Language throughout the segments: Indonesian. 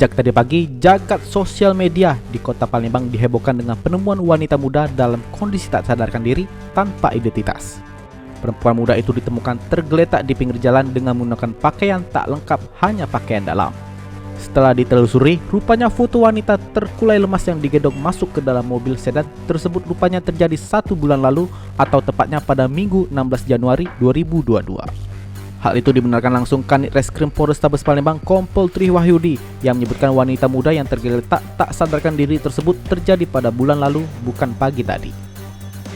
Sejak tadi pagi, jagat sosial media di kota Palembang dihebohkan dengan penemuan wanita muda dalam kondisi tak sadarkan diri tanpa identitas. Perempuan muda itu ditemukan tergeletak di pinggir jalan dengan menggunakan pakaian tak lengkap, hanya pakaian dalam. Setelah ditelusuri, rupanya foto wanita terkulai lemas yang digendong masuk ke dalam mobil sedan tersebut rupanya terjadi 1 bulan lalu atau tepatnya pada Minggu 16 Januari 2022. Hal itu dibenarkan langsung Kanit Reskrim Polrestabes Palembang Kompol Tri Wahyudi yang menyebutkan wanita muda yang tergeletak tak sadarkan diri tersebut terjadi pada bulan lalu, bukan pagi tadi.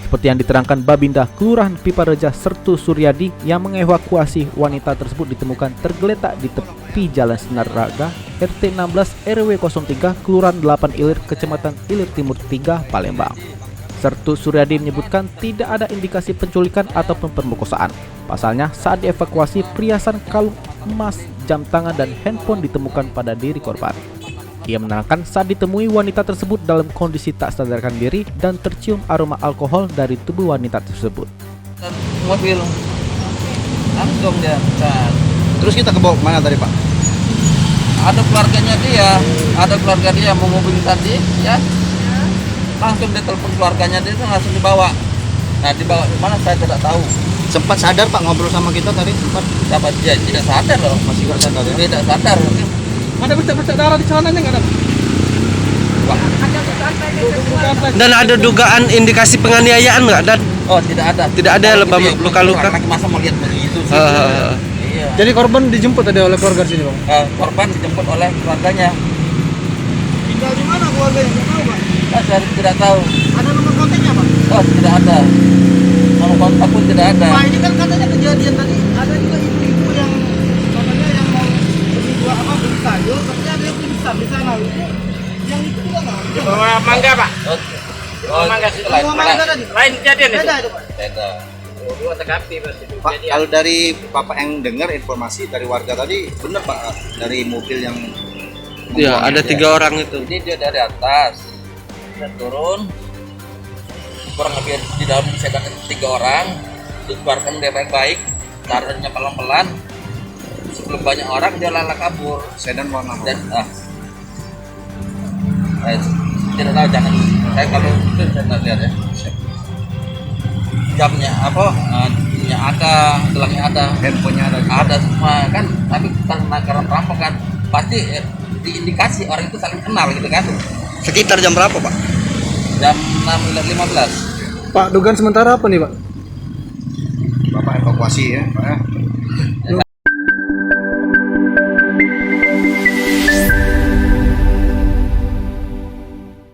Seperti yang diterangkan Babinda Kelurahan Pipareja Sertu Suryadi yang mengevakuasi wanita tersebut ditemukan tergeletak di tepi Jalan Sinar Raga RT 16 RW 03 Kelurahan 8 Ilir Kecamatan Ilir Timur 3 Palembang. Sertu Suryadi menyebutkan tidak ada indikasi penculikan ataupun pemerkosaan. Pasalnya saat dievakuasi perhiasan kalung emas, jam tangan dan handphone ditemukan pada diri korban. Ia menerangkan saat ditemui wanita tersebut dalam kondisi tak sadarkan diri dan tercium aroma alkohol dari tubuh wanita tersebut. Mobil langsung dia. Terus kita ke bawah mana tadi, Pak? Ada keluarga dia mau ngubungin tadi, ya. Langsung dia telepon keluarganya, dia langsung dibawa. Nah, dibawa di mana saya tidak tahu. Sempat sadar, Pak, ngobrol sama kita tadi? Sempat Dapat dia tidak sadar loh. masih nggak sadar ya? Tidak sadar. Ada bercak-bercak darah di celananya nggak ada? Dan ada dugaan indikasi penganiayaan nggak? Dan Oh, tidak ada. Tidak ada lebam luka-luka. Masa mau lihat begitu sih? Iya. Jadi korban dijemput tadi oleh keluarga sini, Bang? Korban dijemput oleh keluarganya. Tinggal di mana keluarganya? Nggak tahu, Pak. Saya tidak tahu. Ada nomor kontaknya, Pak? Oh, tidak ada. Nomor kontak pun tidak ada. Pak, ini kan katanya kejadian tadi ada juga ibu-ibu yang katanya yang mau beli sayur, katanya ada yang pingsan di sana. Yang itu juga nggak? Bawa mangga, Pak. Oh, mangga itu situ. lain. Bawa mangga tadi? Lain kejadian itu. Beda itu, Pak. Beda. Dua TKP pasti Pak, kejadian. kalau dari Bapak yang dengar informasi dari warga tadi, benar Pak, dari mobil yang ya ada 3 orang itu. Jadi dia dari atas, dia turun, kurang lebih di dalam sedan 3 orang, dikeluarkan dia baik-baik, taruhnya pelan-pelan. Sebelum banyak orang dia lala kabur. sedan warna apa? Dan tidak tahu, jangan. Saya kalau itu saya nggak lihat ya. Jamnya apa? Jamnya ada, gelangnya ada, Handphonenya ada juga. ada semua kan. Tapi karena perampok kan, pasti diindikasi orang itu saling kenal gitu kan. Sekitar jam berapa, Pak? Jam 6.15. Pak, dugaan sementara apa nih, Pak? Bapak evakuasi ya, Pak.